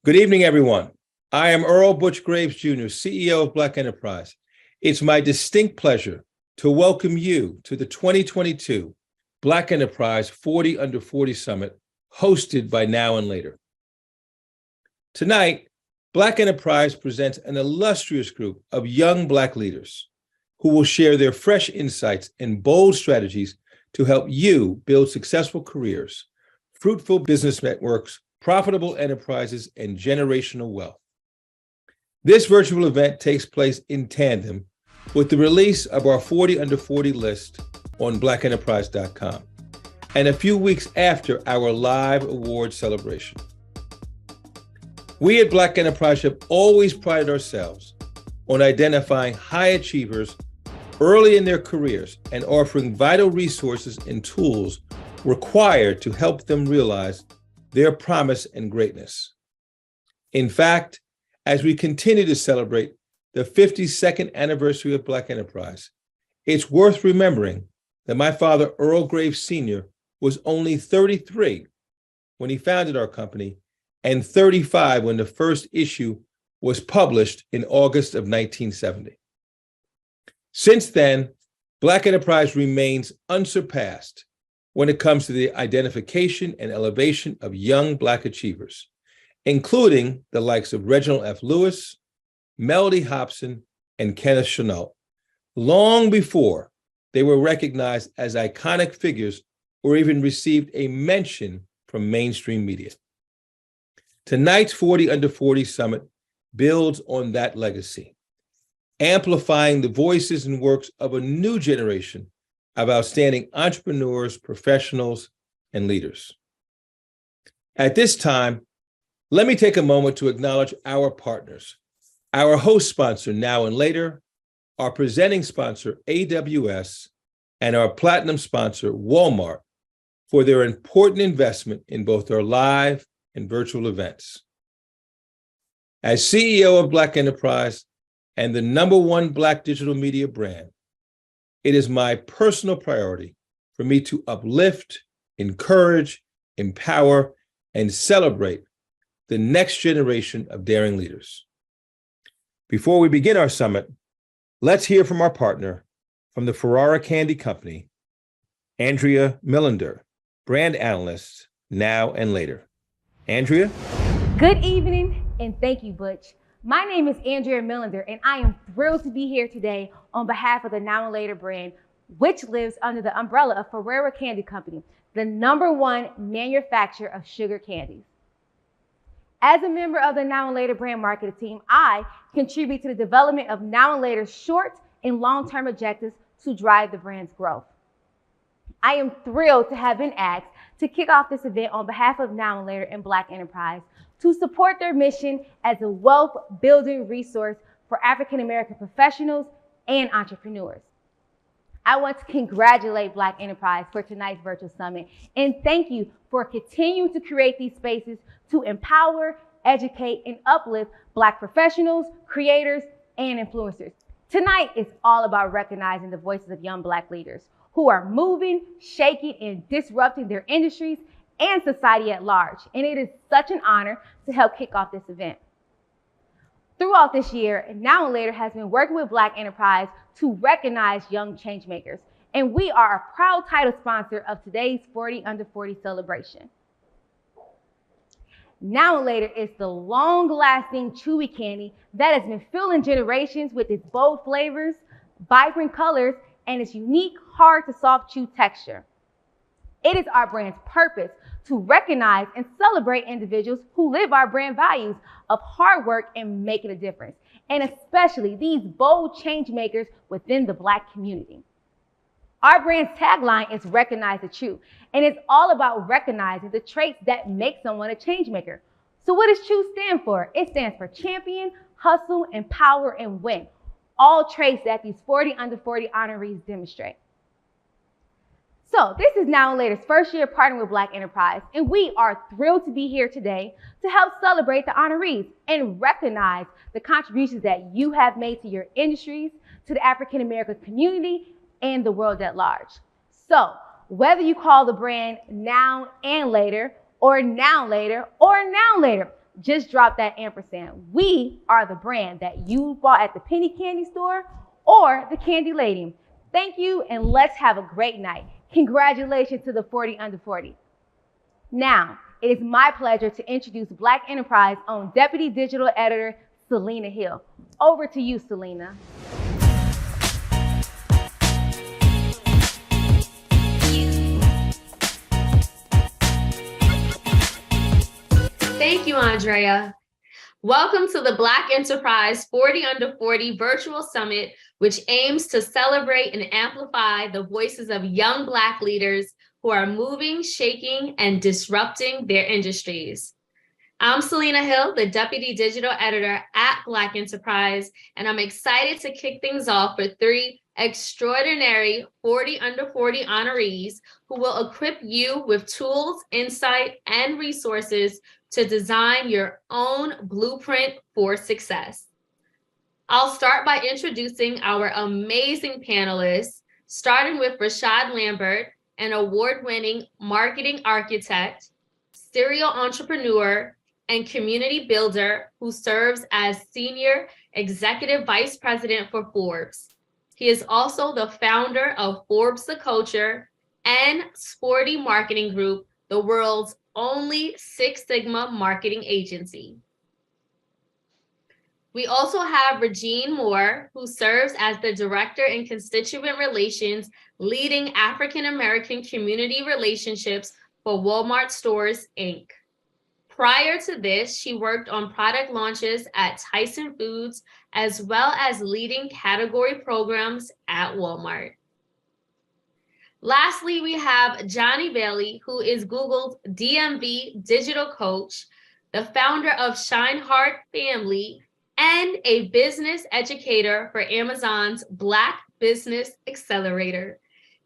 Good evening, everyone. I am Earl Butch Graves Jr., CEO of Black Enterprise. It's my distinct pleasure to welcome you to the 2022 Black Enterprise 40 Under 40 Summit, hosted by Now and Later. Tonight, Black Enterprise presents an illustrious group of young Black leaders who will share their fresh insights and bold strategies to help you build successful careers, fruitful business networks, profitable enterprises, and generational wealth. This virtual event takes place in tandem with the release of our 40 Under 40 list on blackenterprise.com and a few weeks after our live award celebration. We at Black Enterprise have always prided ourselves on identifying high achievers early in their careers and offering vital resources and tools required to help them realize their promise and greatness. In fact, as we continue to celebrate the 52nd anniversary of Black Enterprise, it's worth remembering that my father, Earl Graves Sr., was only 33 when he founded our company and 35 when the first issue was published in August of 1970. Since then, Black Enterprise remains unsurpassed when it comes to the identification and elevation of young Black achievers, including the likes of Reginald F. Lewis, Melody Hobson, and Kenneth Chenault, long before they were recognized as iconic figures or even received a mention from mainstream media. Tonight's 40 Under 40 Summit builds on that legacy, amplifying the voices and works of a new generation of outstanding entrepreneurs, professionals, and leaders. At this time, let me take a moment to acknowledge our partners, our host sponsor, Now and Later, our presenting sponsor, AWS, and our platinum sponsor, Walmart, for their important investment in both our live and virtual events. As CEO of Black Enterprise and the #1 Black digital media brand, it is my personal priority for me to uplift, encourage, empower, and celebrate the next generation of daring leaders. Before we begin our summit, let's hear from our partner from the Ferrara Candy Company, Andrea Millender, brand analyst, Now and Later. Andrea? Good evening, and thank you, Butch. My name is Andrea Millender, and I am thrilled to be here today on behalf of the Now and Later brand, which lives under the umbrella of Ferrara Candy Company, the #1 manufacturer of sugar candies. As a member of the Now and Later brand marketing team, I contribute to the development of Now and Later's short and long-term objectives to drive the brand's growth. I am thrilled to have been asked to kick off this event on behalf of Now and Later and Black Enterprise to support their mission as a wealth-building resource for African-American professionals and entrepreneurs. I want to congratulate Black Enterprise for tonight's virtual summit and thank you for continuing to create these spaces to empower, educate, and uplift Black professionals, creators, and influencers. Tonight is all about recognizing the voices of young Black leaders who are moving, shaking, and disrupting their industries and society at large. And it is such an honor to help kick off this event. Throughout this year, Now and Later has been working with Black Enterprise to recognize young changemakers. And we are a proud title sponsor of today's 40 Under 40 celebration. Now and Later is the long-lasting chewy candy that has been filling generations with its bold flavors, vibrant colors, and its unique hard to soft chew texture. It is our brand's purpose to recognize and celebrate individuals who live our brand values of hard work and making a difference, and especially these bold change makers within the Black community. Our brand's tagline is Recognize the True, and it's all about recognizing the traits that make someone a change maker. So what does TRUE stand for? It stands for champion, hustle, empower, and win. All traits that these 40 Under 40 honorees demonstrate. So this is Now and Later's first year partnering with Black Enterprise, and we are thrilled to be here today to help celebrate the honorees and recognize the contributions that you have made to your industries, to the African American community, and the world at large. So whether you call the brand Now and Later, or Now Later, or Now Later, just drop that ampersand. We are the brand that you bought at the penny candy store or the candy lady. Thank you, and let's have a great night. Congratulations to the 40 under 40. Now, it is my pleasure to introduce Black Enterprise own Deputy Digital Editor, Selena Hill. Over to you, Selena. Thank you, Andrea. Welcome to the Black Enterprise 40 Under 40 Virtual Summit, which aims to celebrate and amplify the voices of young Black leaders who are moving, shaking, and disrupting their industries. I'm Selena Hill, the Deputy Digital Editor at Black Enterprise, and I'm excited to kick things off with 3 extraordinary 40 Under 40 honorees who will equip you with tools, insight, and resources to design your own blueprint for success. I'll start by introducing our amazing panelists, starting with Rashaad Lambert, an award-winning marketing architect, serial entrepreneur, and community builder who serves as Senior Executive Vice President for Forbes. He is also the founder of Forbes The Culture and Sporty Marketing Group, the world's only Six Sigma marketing agency. We also have Regine Moore, who serves as the Director in Constituent Relations, leading African American community relationships for Walmart Stores, Inc. Prior to this, she worked on product launches at Tyson Foods, as well as leading category programs at Walmart. Lastly, we have Johnny Bailey, who is Google's DMV digital coach, the founder of ShineHard Family, and a business educator for Amazon's Black Business Accelerator.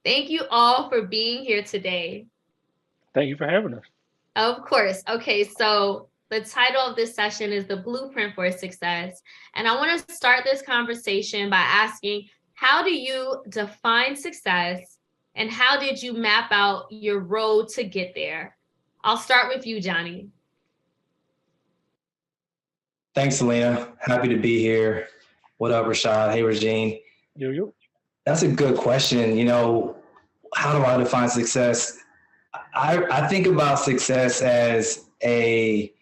Thank you all for being here today. Thank you for having us. Of course. Okay, so the title of this session is The Blueprint for Success. And I want to start this conversation by asking, how do you define success? And how did you map out your road to get there? I'll start with you, Johnny. Thanks, Selena. Happy to be here. What up, Rashaad? Hey, Regine. Yo. That's a good question. You know, how do I define success? I think about success as a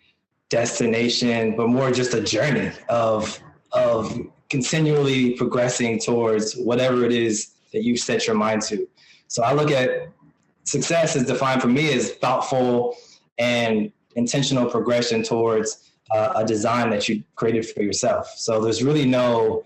destination, but more just a journey of continually progressing towards whatever it is that you've set your mind to. So I look at success as defined for me as thoughtful and intentional progression towards a design that you created for yourself. So there's really no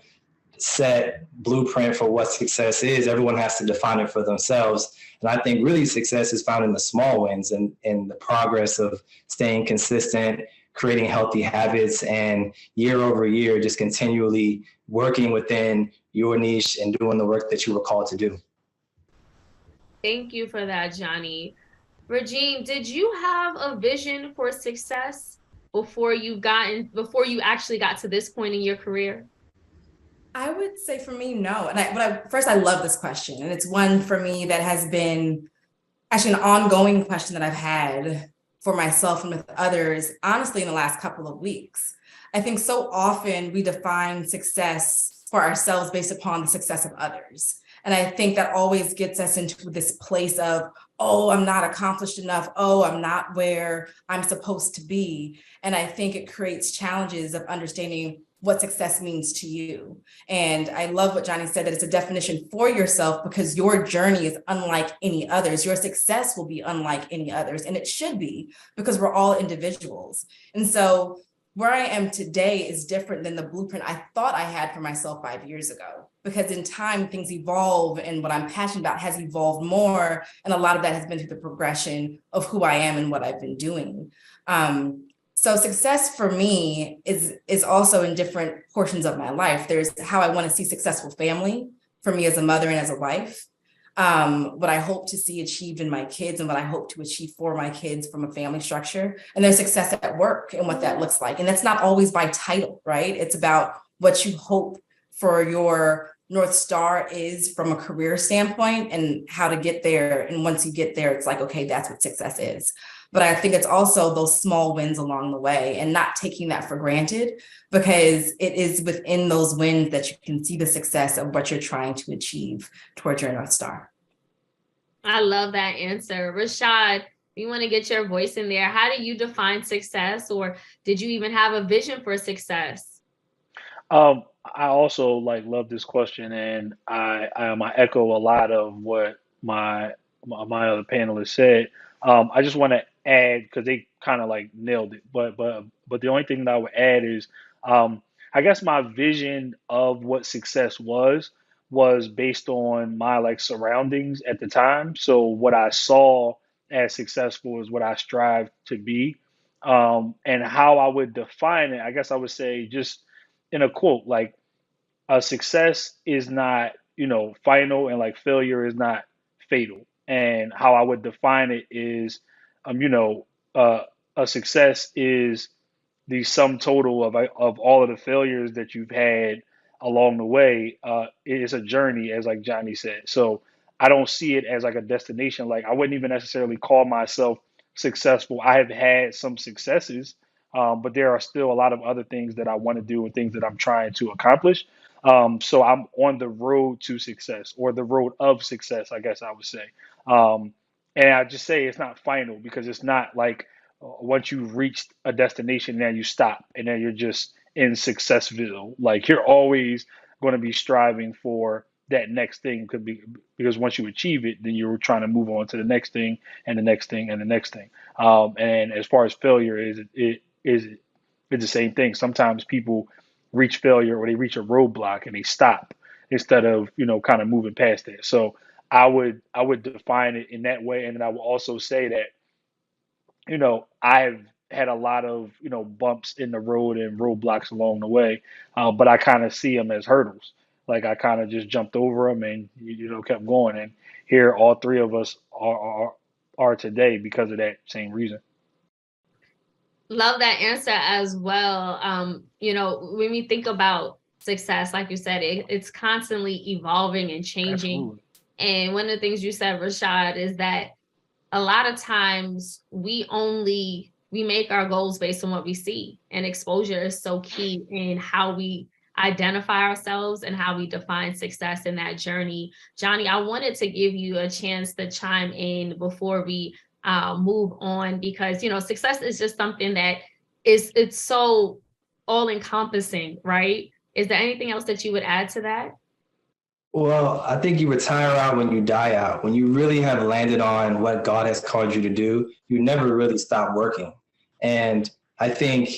set blueprint for what success is. Everyone has to define it for themselves. And I think really success is found in the small wins and in the progress of staying consistent, creating healthy habits, and year over year, just continually working within your niche and doing the work that you were called to do. Thank you for that, Johnny. Regine, did you have a vision for success before you actually got to this point in your career? I would say for me, no. And first, I love this question. And it's one for me that has been actually an ongoing question that I've had for myself and with others, honestly, in the last couple of weeks. I think so often we define success for ourselves based upon the success of others. And I think that always gets us into this place of, oh, I'm not accomplished enough. Oh, I'm not where I'm supposed to be. And I think it creates challenges of understanding what success means to you. And I love what Johnny said, that it's a definition for yourself because your journey is unlike any others. Your success will be unlike any others. And it should be, because we're all individuals. And so where I am today is different than the blueprint I thought I had for myself 5 years ago, because in time things evolve and what I'm passionate about has evolved more. And a lot of that has been through the progression of who I am and what I've been doing. So success for me is also in different portions of my life. There's how I want to see successful family for me as a mother and as a wife, what I hope to see achieved in my kids and what I hope to achieve for my kids from a family structure. And there's success at work and what that looks like. And that's not always by title, right? It's about what you hope for your North Star is from a career standpoint and how to get there. And once you get there, it's like, okay, that's what success is. But I think it's also those small wins along the way and not taking that for granted, because it is within those wins that you can see the success of what you're trying to achieve towards your North Star. I love that answer. Rashaad, you want to get your voice in there. How do you define success, or did you even have a vision for success? I also love this question, and I echo a lot of what my other panelists said. I just want to add, because they kind of nailed it, but the only thing that I would add is, I guess my vision of what success was based on my surroundings at the time. So what I saw as successful is what I strive to be, and how I would define it. I guess I would say, just in a quote, success is not, final, and failure is not fatal. And how I would define it is, a success is the sum total of all of the failures that you've had along the way. It is a journey, as Johnny said. So I don't see it as a destination. I wouldn't even necessarily call myself successful. I have had some successes, but there are still a lot of other things that I want to do and things that I'm trying to accomplish. So I'm on the road to success, or the road of success, I guess I would say. And I just say it's not final, because it's not once you've reached a destination, then you stop and then you're just in Successville. You're always going to be striving for that next thing, because once you achieve it, then you're trying to move on to the next thing and the next thing and the next thing. And as far as failure it's the same thing. Sometimes people reach failure, or they reach a roadblock and they stop instead of kind of moving past it. So I would define it in that way, and then I would also say that I've had a lot of bumps in the road and roadblocks along the way, but I kind of see them as hurdles. I kind of just jumped over them and kept going, and here all three of us are today because of that same reason. Love that answer as well. When we think about success, like you said, it's constantly evolving and changing. Absolutely. And one of the things you said, Rashaad, is that a lot of times we make our goals based on what we see, and exposure is so key in how we identify ourselves and how we define success in that journey. Johnny, I wanted to give you a chance to chime in before we move on, because success is just something that it's so all encompassing, right? Is there anything else that you would add to that? Well, I think you retire out when you die out. When you really have landed on what God has called you to do, you never really stop working. And I think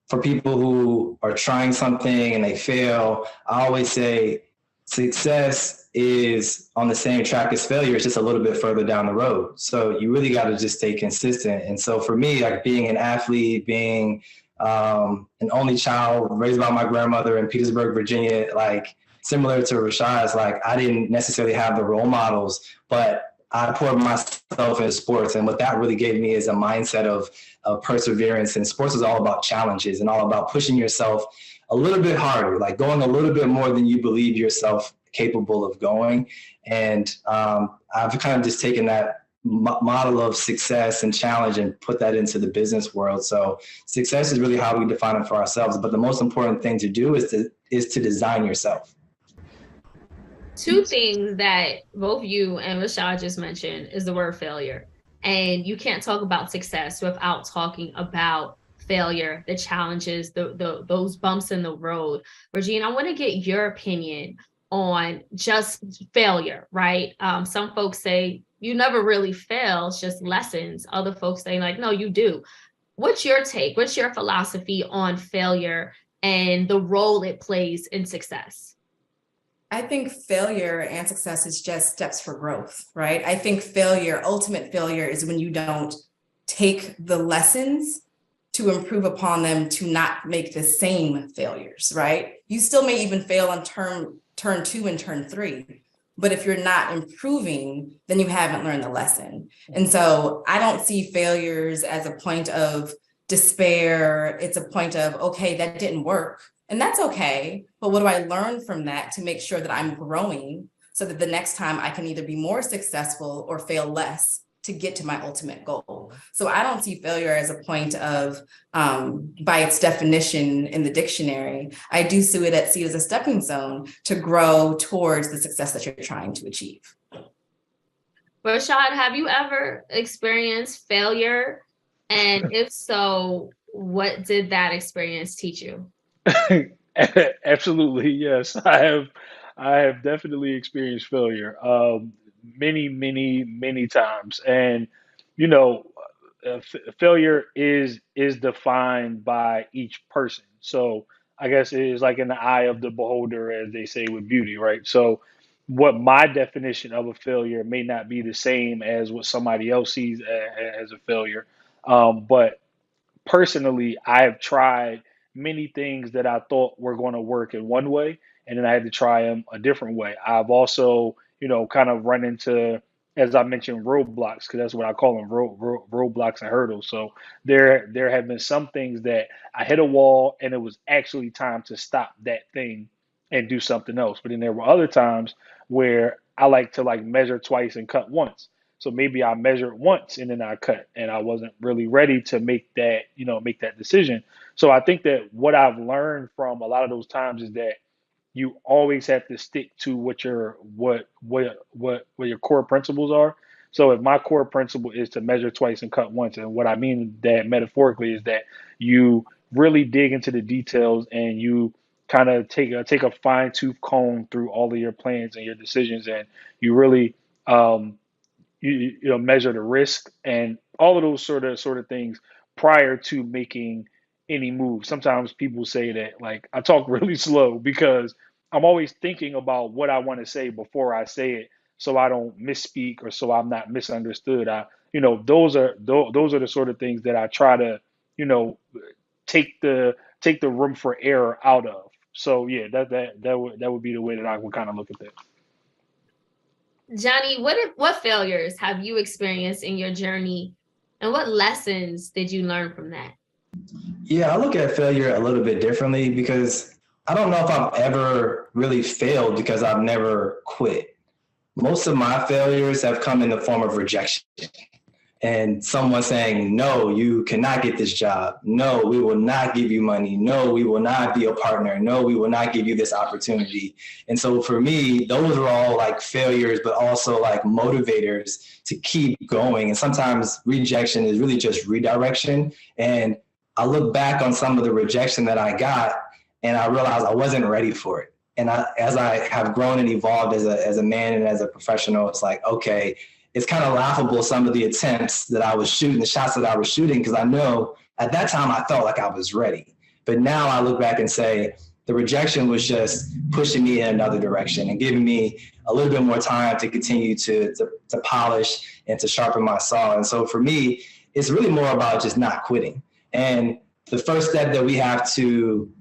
for people who are trying something and they fail, I always say success is on the same track as failure. It's just a little bit further down the road. So you really got to just stay consistent. And so for me, being an athlete, being an only child raised by my grandmother in Petersburg, Virginia, similar to Rashaad's, I didn't necessarily have the role models, but I poured myself into sports. And what that really gave me is a mindset of perseverance. And sports is all about challenges and all about pushing yourself a little bit harder, going a little bit more than you believe yourself capable of going. And I've kind of just taken that model of success and challenge and put that into the business world. So success is really how we define it for ourselves. But the most important thing to do is to design yourself. Two things that both you and Rashaad just mentioned is the word failure. And you can't talk about success without talking about failure, the challenges, those bumps in the road. Regine, I want to get your opinion on just failure, right? Some folks say you never really fail, it's just lessons. Other folks say no, you do. What's your take? What's your philosophy on failure and the role it plays in success? I think failure and success is just steps for growth, right? I think ultimate failure is when you don't take the lessons to improve upon them to not make the same failures, right? You still may even fail on turn 2 and turn 3, but if you're not improving, then you haven't learned the lesson. And so I don't see failures as a point of despair. It's a point of, okay, that didn't work. And that's okay, but what do I learn from that to make sure that I'm growing so that the next time I can either be more successful or fail less? to get to my ultimate goal. So I don't see failure as a point of, by its definition in the dictionary. I do see it as a stepping stone to grow towards the success that you're trying to achieve. Rashaad, have you ever experienced failure? And if so, what did that experience teach you? Absolutely, yes. I have definitely experienced failure, many times. And you know, failure is defined by each person. So I guess it is like in the eye of the beholder, as they say with beauty, right? So what my definition of a failure may not be the same as what somebody else sees as a failure. But personally, I have tried many things that I thought were going to work in one way, and then I had to try them a different way. I've also, kind of run into, as I mentioned, roadblocks, because that's what I call them, roadblocks and hurdles. So there have been some things that I hit a wall, and it was actually time to stop that thing and do something else. But then there were other times where I like to measure twice and cut once. So maybe I measured once and then I cut, and I wasn't really ready to make that decision. So I think that what I've learned from a lot of those times is that you always have to stick to what your core principles are. So if my core principle is to measure twice and cut once, and what I mean that metaphorically is that you really dig into the details and you kind of take a fine tooth comb through all of your plans and your decisions, and you really measure the risk and all of those sort of things prior to making any move. Sometimes people say that I talk really slow because I'm always thinking about what I want to say before I say it, so I don't misspeak or so I'm not misunderstood. Those are the sort of things that I try to take the room for error out of. So yeah, that would be the way that I would kind of look at that. Johnny, what failures have you experienced in your journey, and what lessons did you learn from that? Yeah, I look at failure a little bit differently because I don't know if I've ever really failed because I've never quit. Most of my failures have come in the form of rejection. And someone saying, no, you cannot get this job. No, we will not give you money. No, we will not be a partner. No, we will not give you this opportunity. And so for me, those are all failures, but also motivators to keep going. And sometimes rejection is really just redirection. And I look back on some of the rejection that I got, and I realized I wasn't ready for it. And as I have grown and evolved as a man and as a professional, it's okay, it's kind of laughable, some of the attempts that I was shooting, the shots that I was shooting, because I know at that time I felt like I was ready. But now I look back and say the rejection was just pushing me in another direction and giving me a little bit more time to continue to polish and to sharpen my saw. And so for me, it's really more about just not quitting. And the first step that we have to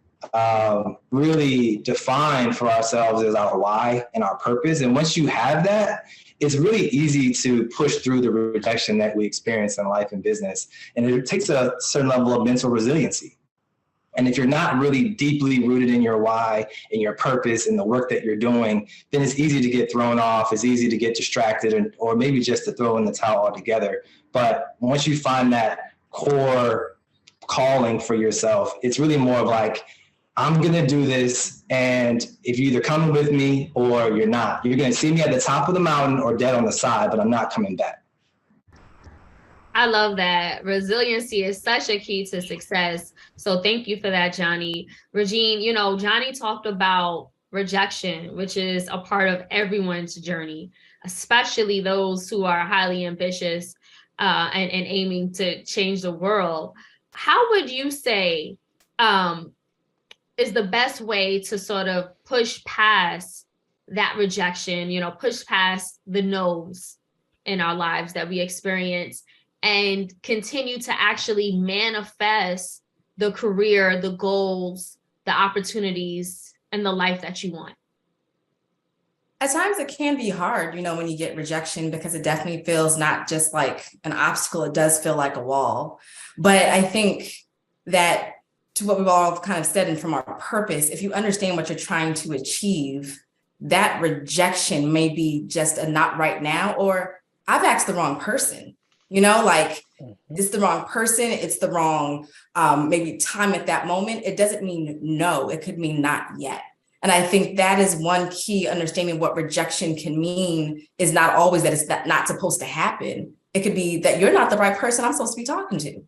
really define for ourselves is our why and our purpose. And once you have that, it's really easy to push through the rejection that we experience in life and business. And it takes a certain level of mental resiliency. And if you're not really deeply rooted in your why and your purpose and the work that you're doing, then it's easy to get thrown off. It's easy to get distracted or maybe just to throw in the towel altogether. But once you find that core calling for yourself, it's really more of I'm going to do this, and if you're either coming with me or you're not, you're going to see me at the top of the mountain or dead on the side, but I'm not coming back. I love that. Resiliency is such a key to success. So thank you for that, Johnny. Regine, Johnny talked about rejection, which is a part of everyone's journey, especially those who are highly ambitious and aiming to change the world. How would you say is the best way to sort of push past that rejection, push past the no's in our lives that we experience and continue to actually manifest the career, the goals, the opportunities, and the life that you want? At times it can be hard, when you get rejection, because it definitely feels not just like an obstacle, it does feel like a wall. But I think that to what we've all kind of said, and from our purpose, if you understand what you're trying to achieve, that rejection may be just a not right now, or I've asked the wrong person, like it's the wrong person, it's the wrong maybe time at that moment. It doesn't mean no, it could mean not yet. And I think that is one key understanding what rejection can mean is not always that it's not supposed to happen. It could be that you're not the right person I'm supposed to be talking to.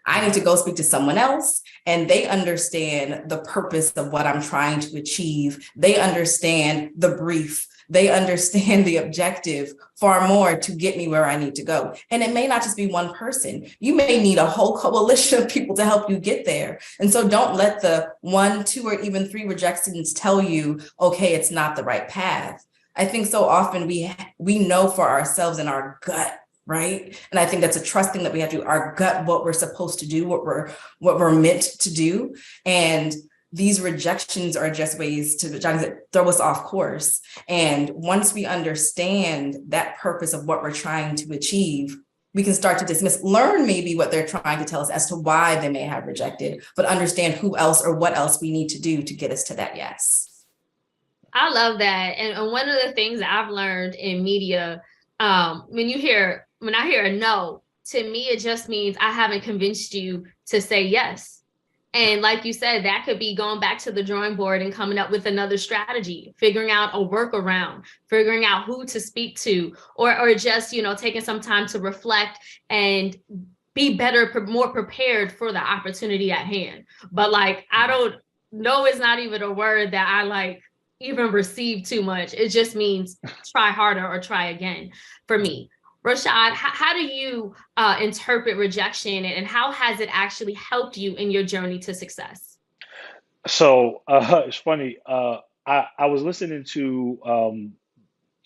I need to go speak to someone else, and they understand the purpose of what I'm trying to achieve. They understand the brief. They understand the objective far more to get me where I need to go. And it may not just be one person. You may need a whole coalition of people to help you get there. And so don't let the 1, 2, or even 3 rejections tell you, okay, it's not the right path. I think so often we know for ourselves in our gut, right? And I think that's a trusting that we have to our gut, what we're supposed to do, what we're meant to do. And these rejections are just ways to, Johnny said, throw us off course. And once we understand that purpose of what we're trying to achieve, we can start to dismiss, learn maybe what they're trying to tell us as to why they may have rejected, but understand who else or what else we need to do to get us to that yes. I love that. And one of the things that I've learned in media, when I hear a no, to me, it just means I haven't convinced you to say yes. And like you said, that could be going back to the drawing board and coming up with another strategy, figuring out a workaround, figuring out who to speak to, or just, taking some time to reflect and be better, more prepared for the opportunity at hand. But I don't know, it's not even a word that I even receive too much. It just means try harder or try again for me. Rashaad, how do you interpret rejection, and how has it actually helped you in your journey to success? So it's funny. I was listening to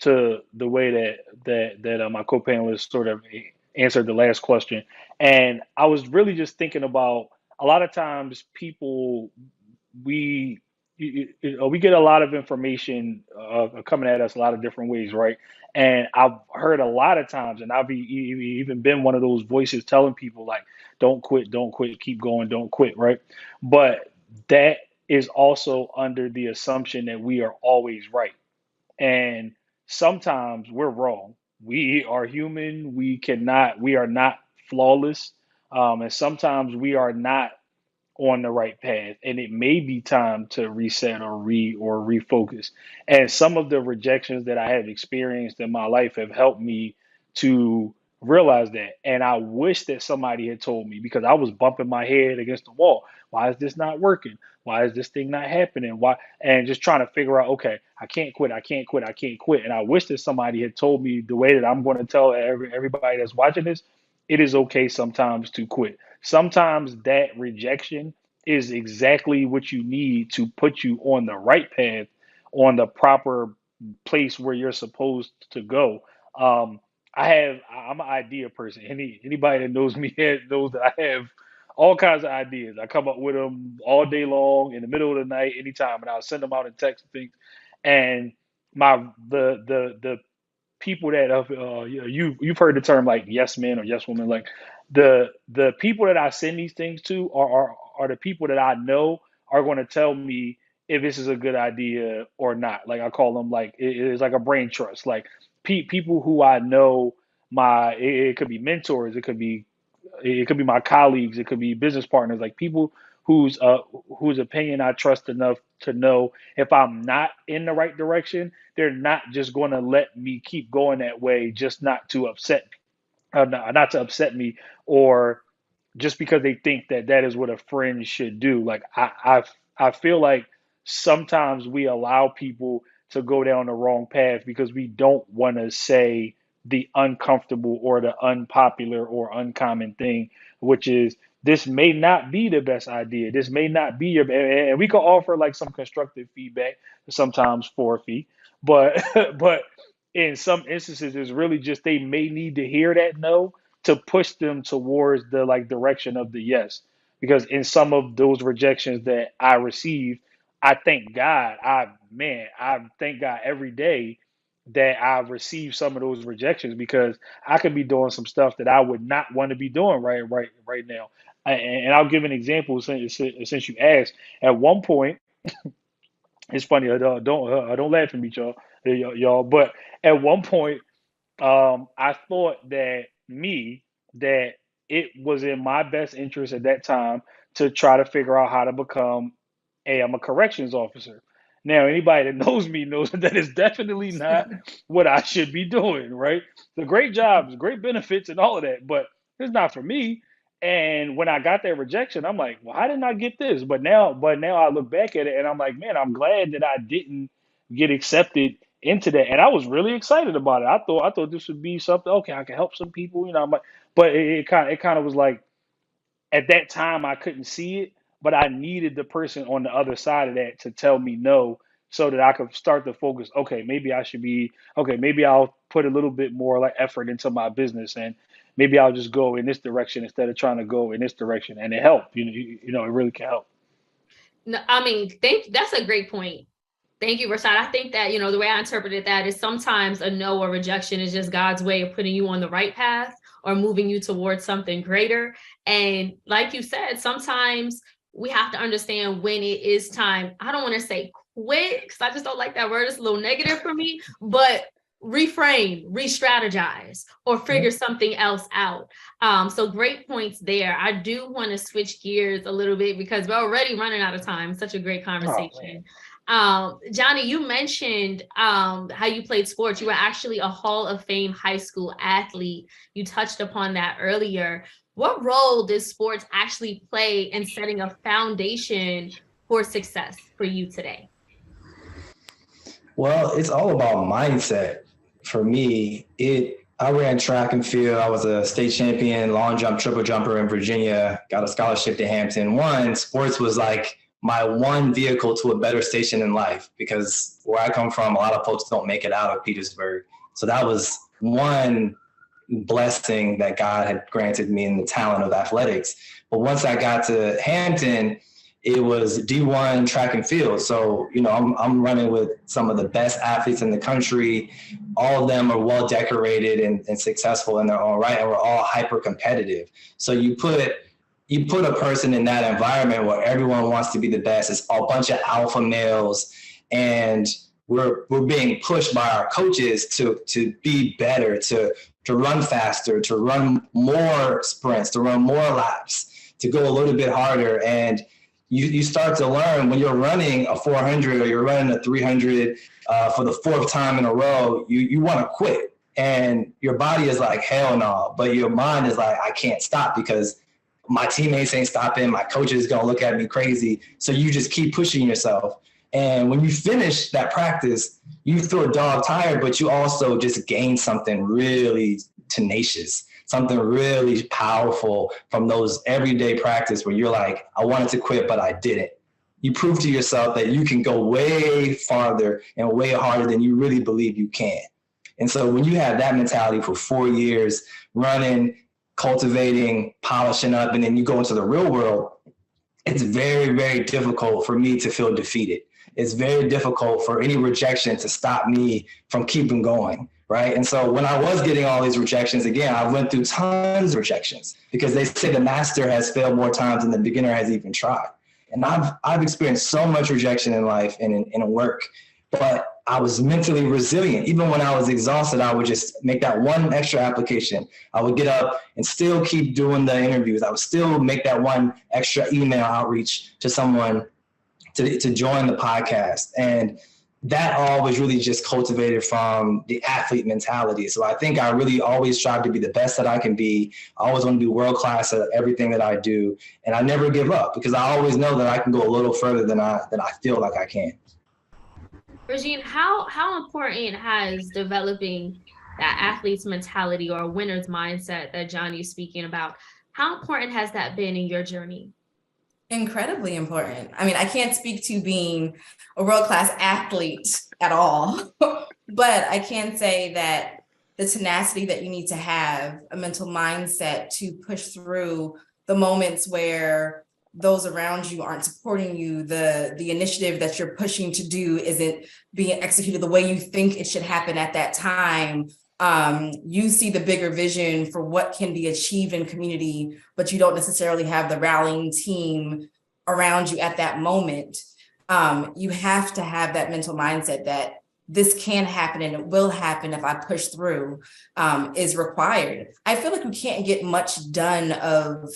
the way that my co-panelist sort of answered the last question, and I was really just thinking about a lot of times people we get a lot of information coming at us a lot of different ways, right? And I've heard a lot of times, and I've even been one of those voices telling people don't quit, keep going, don't quit, right? But that is also under the assumption that we are always right. And sometimes we're wrong. We are human. We are not flawless. And sometimes we are not on the right path, and it may be time to reset or refocus. And some of the rejections that I have experienced in my life have helped me to realize that. And I wish that somebody had told me, because I was bumping my head against the wall. Why is this not working? Why is this thing not happening? Why? And just trying to figure out, okay, I can't quit. And I wish that somebody had told me the way that I'm going to tell everybody that's watching this, it is okay sometimes to quit. Sometimes that rejection is exactly what you need to put you on the right path, on the proper place where you're supposed to go. I'm an idea person. Anybody that knows me knows that I have all kinds of ideas. I come up with them all day long, in the middle of the night, anytime, and I'll send them out in text and things. And the people that you've heard the term yes men or yes woman, the people that I send these things to are the people that I know are going to tell me if this is a good idea or not. I call them it's like a brain trust. People who I know, it could be mentors, it could be my colleagues, it could be business partners, people whose opinion I trust enough to know if I'm not in the right direction, they're not just going to let me keep going that way, just not to upset me, or just because they think that is what a friend should do. I feel like sometimes we allow people to go down the wrong path because we don't want to say the uncomfortable or the unpopular or uncommon thing, which is, this may not be the best idea. This may not be and we can offer some constructive feedback, sometimes for a fee, but but in some instances, it's really just they may need to hear that no to push them towards the direction of the yes. Because in some of those rejections that I received, I thank God. I thank God every day that I've received some of those rejections, because I could be doing some stuff that I would not want to be doing right now. And I'll give an example since you asked. At one point, it's funny. Don't laugh at me, y'all. But at one point, I thought that it was in my best interest at that time to try to figure out how to become I'm a corrections officer. Now, anybody that knows me knows that is definitely not what I should be doing, right? The great jobs, great benefits, and all of that, but it's not for me. And when I got that rejection, I'm like, well, how didn't I get this? But now I look back at it and I'm like, man, I'm glad that I didn't get accepted into that. And I was really excited about it. I thought this would be something, okay, I can help some people, I'm like, but it kind of was like at that time I couldn't see it, but I needed the person on the other side of that to tell me no so that I could start to focus, okay, maybe I'll put a little bit more like effort into my business and maybe I'll just go in this direction instead of trying to go in this direction. And it helped, it really can help. No, I mean, that's a great point. Thank you, Rashaad. I think that, the way I interpreted that is sometimes a no or rejection is just God's way of putting you on the right path or moving you towards something greater. And like you said, sometimes we have to understand when it is time. I don't want to say quit because I just don't like that word. It's a little negative for me, but reframe, re-strategize, or figure something else out. So great points there. I do want to switch gears a little bit because we're already running out of time. Such a great conversation. Johnny, you mentioned how you played sports. You were actually a Hall of Fame high school athlete. You touched upon that earlier. What role does sports actually play in setting a foundation for success for you today? Well, it's all about mindset. For me, I ran track and field. I was a state champion, long jump, triple jumper in Virginia, got a scholarship to Hampton. Sports was like my one vehicle to a better station in life, because where I come from, a lot of folks don't make it out of Petersburg. So that was one blessing that God had granted me in the talent of athletics. But once I got to Hampton, it was D1 track and field. So, I'm running with some of the best athletes in the country. All of them are well decorated and successful in their own right, and we're all hyper competitive. So you put a person in that environment where everyone wants to be the best. It's a bunch of alpha males, and we're being pushed by our coaches to be better, to run faster, to run more sprints, to run more laps, to go a little bit harder. And you start to learn when you're running a 400 or you're running a 300 for the fourth time in a row, you want to quit. And your body is like, hell no. But your mind is like, I can't stop because my teammates ain't stopping. My coach is going to look at me crazy. So you just keep pushing yourself. And when you finish that practice, you feel dog tired, but you also just gain something really tenacious, something really powerful from those everyday practice where you're like, I wanted to quit, but I didn't. You prove to yourself that you can go way farther and way harder than you really believe you can. And so when you have that mentality for 4 years, running, cultivating, polishing up, and then you go into the real world, it's very, very difficult for me to feel defeated. It's very difficult for any rejection to stop me from keeping going, right? And so when I was getting all these rejections, again, I went through tons of rejections because they say the master has failed more times than the beginner has even tried. And I've experienced so much rejection in life and in work, but I was mentally resilient. Even when I was exhausted, I would just make that one extra application. I would get up and still keep doing the interviews. I would still make that one extra email outreach to someone to join the podcast. And that all was really just cultivated from the athlete mentality. So I think I really always strive to be the best that I can be. I always want to be world-class at everything that I do. And I never give up because I always know that I can go a little further than I feel like I can. Regine, how important has developing that athlete's mentality or a winner's mindset that Johnny is speaking about, how important has that been in your journey? Incredibly important. I mean, I can't speak to being a world-class athlete at all, but I can say that the tenacity that you need to have, a mental mindset to push through the moments where those around you aren't supporting you, the initiative that you're pushing to do isn't being executed the way you think it should happen at that time. You see the bigger vision for what can be achieved in community, but you don't necessarily have the rallying team around you at that moment. You have to have that mental mindset that this can happen and it will happen if I push through, is required. I feel like you can't get much done of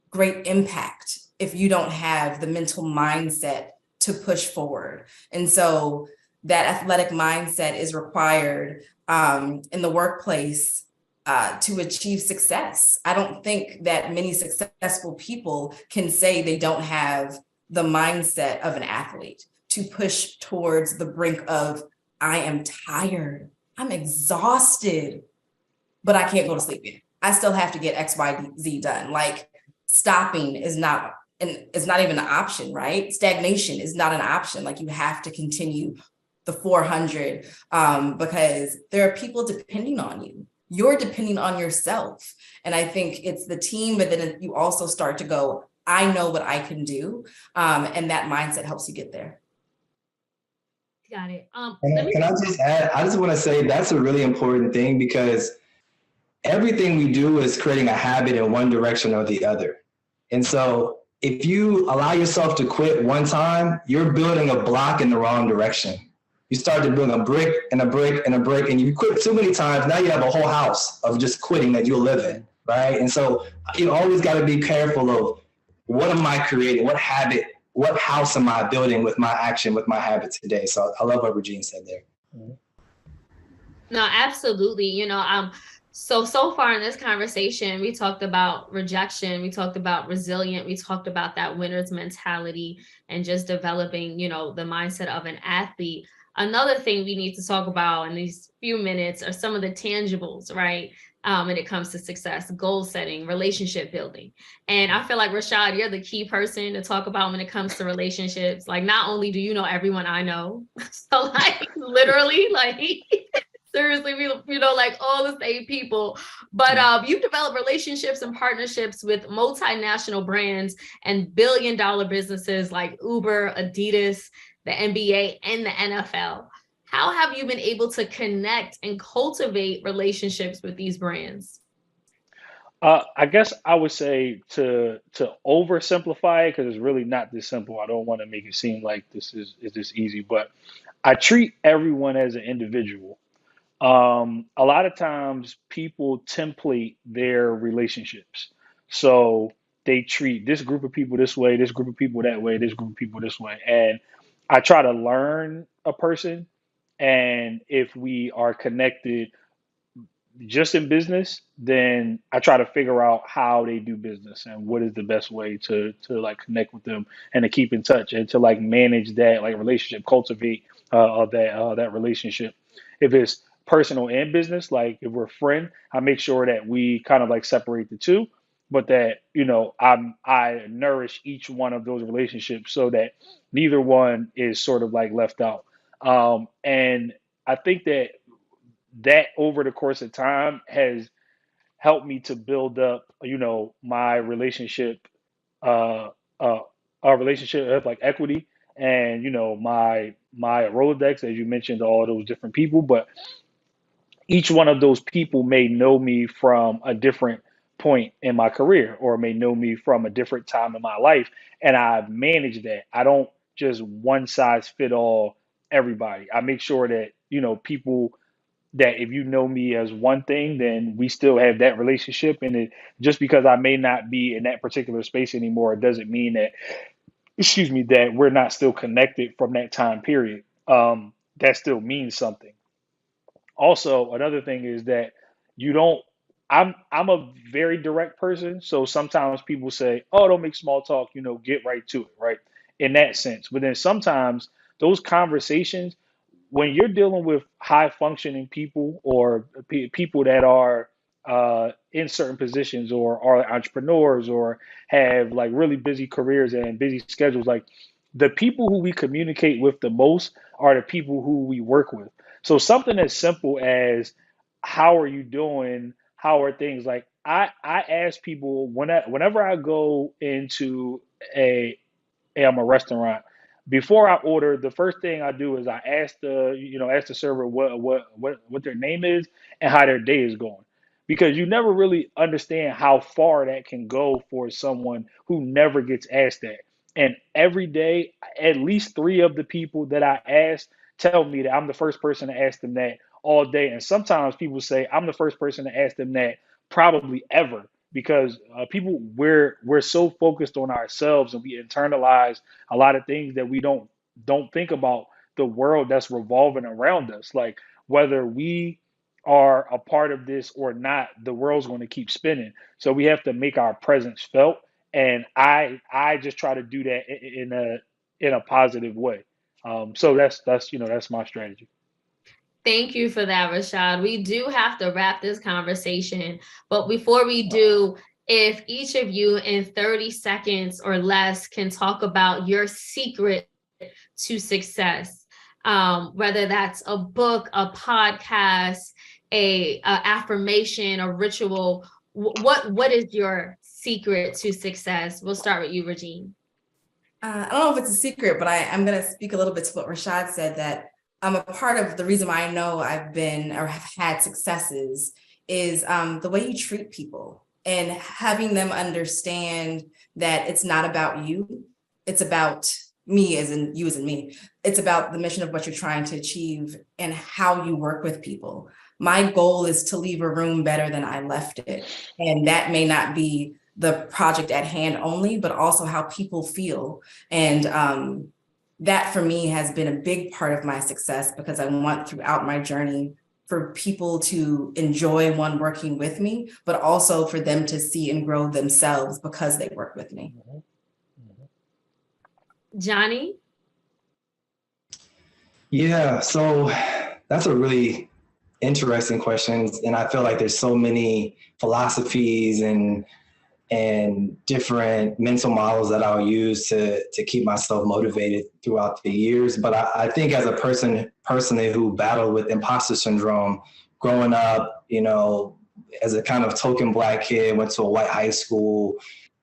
great impact if you don't have the mental mindset to push forward. And so that athletic mindset is required in the workplace to achieve success. I don't think that many successful people can say they don't have the mindset of an athlete to push towards the brink of, I am tired, I'm exhausted, but I can't go to sleep yet. I still have to get X, Y, Z done. Like, stopping is not even an option, right? Stagnation is not an option. Like, you have to continue the 400 because there are people depending on you. You're depending on yourself. And I think it's the team, but then you also start to go, I know what I can do. And that mindset helps you get there. Got it. Can I just add, I just want to say that's a really important thing, because everything we do is creating a habit in one direction or the other. And so if you allow yourself to quit one time, you're building a block in the wrong direction. You start to build a brick and a brick and a brick, and you quit too many times. Now you have a whole house of just quitting that you'll live in, right? And so you always got to be careful of, what am I creating? What habit, what house am I building with my action, with my habit today? So I love what Regine said there. No, absolutely. So far in this conversation, we talked about rejection, we talked about resilient, we talked about that winner's mentality and just developing, the mindset of an athlete. Another thing we need to talk about in these few minutes are some of the tangibles, right? When it comes to success, goal setting, relationship building. And I feel like, Rashaad, you're the key person to talk about when it comes to relationships. Like, not only do you know everyone I know, so like literally, like seriously, we know like all the same people, but you've developed relationships and partnerships with multinational brands and billion-dollar businesses like Uber, Adidas, the NBA, and the NFL. How have you been able to connect and cultivate relationships with these brands? I guess I would say to oversimplify it, because it's really not this simple. I don't want to make it seem like this is this easy, but I treat everyone as an individual. A lot of times people template their relationships. So they treat this group of people this way, this group of people that way, this group of people this way. And I try to learn a person. And if we are connected just in business, then I try to figure out how they do business and what is the best way to like connect with them and to keep in touch and to like manage that like relationship, cultivate that relationship. If it's personal and business, like if we're a friend, I make sure that we kind of like separate the two, but that I nourish each one of those relationships so that neither one is sort of like left out. And I think that over the course of time has helped me to build up, my relationship, uh, uh, our relationship of like equity and, my Rolodex, as you mentioned, all those different people, but each one of those people may know me from a different point in my career or may know me from a different time in my life. And I manage that. I don't just one size fit all everybody. I make sure that, people that if you know me as one thing, then we still have that relationship. And just because I may not be in that particular space anymore, it doesn't mean that, that we're not still connected from that time period. That still means something. Also, another thing is that you don't. I'm a very direct person, so sometimes people say, "Oh, don't make small talk," get right to it, right? In that sense, but then sometimes those conversations, when you're dealing with high functioning people or people that are in certain positions or are entrepreneurs or have like really busy careers and busy schedules, like the people who we communicate with the most are the people who we work with. So something as simple as how are you doing? How are things? Like I ask people whenever I go into a a restaurant, before I order, the first thing I do is I ask the server what their name is and how their day is going. Because you never really understand how far that can go for someone who never gets asked that. And every day, at least three of the people that I ask tell me that I'm the first person to ask them that all day. And sometimes people say I'm the first person to ask them that probably ever, because we're so focused on ourselves, and we internalize a lot of things that we don't think about the world that's revolving around us. Like, whether we are a part of this or not, the world's going to keep spinning. So we have to make our presence felt. And I just try to do that in a positive way. So that's my strategy. Thank you for that, Rashaad. We do have to wrap this conversation, but before we do, if each of you in 30 seconds or less can talk about your secret to success, whether that's a book, a podcast, a affirmation, a ritual, what is your secret to success? We'll start with you, Regine. I don't know if it's a secret, but I'm going to speak a little bit to what Rashaad said, that a part of the reason why I know I've been or have had successes is the way you treat people, and having them understand that it's not about you. It's about me, as in you as in me. It's about the mission of what you're trying to achieve and how you work with people. My goal is to leave a room better than I left it. And that may not be the project at hand only, but also how people feel. And that for me has been a big part of my success, because I want throughout my journey for people to enjoy working with me, but also for them to see and grow themselves because they work with me. Johnny? Yeah, so that's a really interesting question. And I feel like there's so many philosophies and different mental models that I'll use to keep myself motivated throughout the years. But I think as a person personally who battled with imposter syndrome growing up, as a kind of token Black kid, went to a white high school,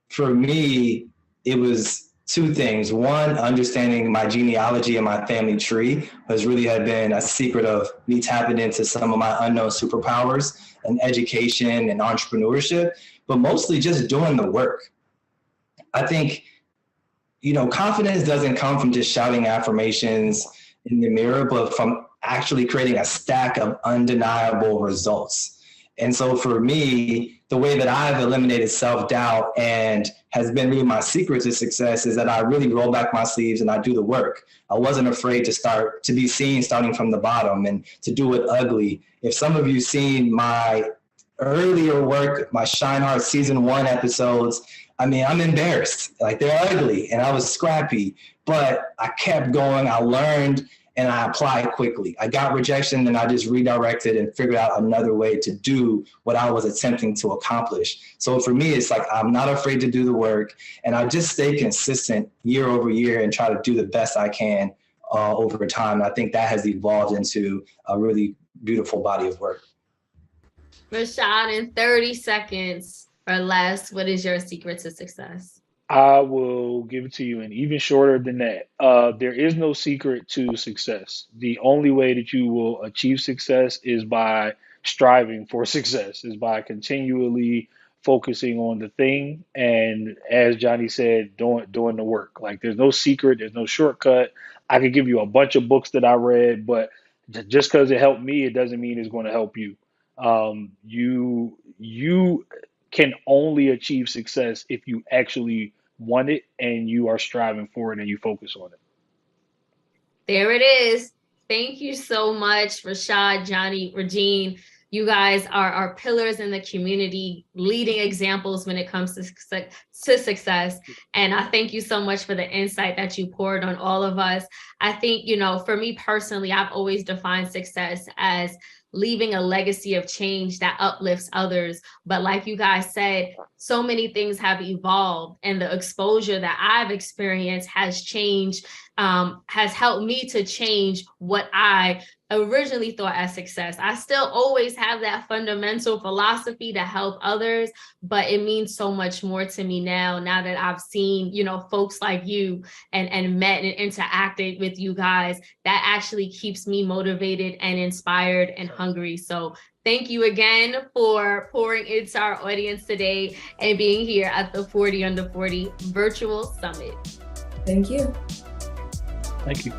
for me, it was two things. One, understanding my genealogy and my family tree had been a secret of me tapping into some of my unknown superpowers and education and entrepreneurship, but mostly just doing the work. I think, confidence doesn't come from just shouting affirmations in the mirror, but from actually creating a stack of undeniable results. And so for me, the way that I've eliminated self-doubt and has been really my secret to success is that I really roll back my sleeves and I do the work. I wasn't afraid to be seen starting from the bottom and to do it ugly. If some of you seen my earlier work, my ShineHard season 1 episodes, I'm embarrassed. Like, they're ugly and I was scrappy, but I kept going. I learned and I applied quickly. I got rejection and I just redirected and figured out another way to do what I was attempting to accomplish. So for me, it's like, I'm not afraid to do the work, and I just stay consistent year over year and try to do the best I can over time. And I think that has evolved into a really beautiful body of work. Rashaad, in 30 seconds or less, what is your secret to success? I will give it to you in even shorter than that. There is no secret to success. The only way that you will achieve success is by striving for success, is by continually focusing on the thing. And as Johnny said, doing the work. Like, there's no secret, there's no shortcut. I could give you a bunch of books that I read, but just because it helped me, it doesn't mean it's going to help you. You can only achieve success if you actually want it and you are striving for it and you focus on it. There it is. Thank you so much, Rashaad, Johnny, Regine. You guys are pillars in the community, leading examples when it comes to success. And I thank you so much for the insight that you poured on all of us. I think, for me personally, I've always defined success as leaving a legacy of change that uplifts others. But like you guys said, so many things have evolved, and the exposure that I've experienced has changed, has helped me to change what I originally thought as success. I still always have that fundamental philosophy to help others, but it means so much more to me now that I've seen, folks like you and met and interacted with you guys. That actually keeps me motivated and inspired and hungry. So thank you again for pouring into our audience today and being here at the 40 Under 40 Virtual Summit. Thank you. Thank you.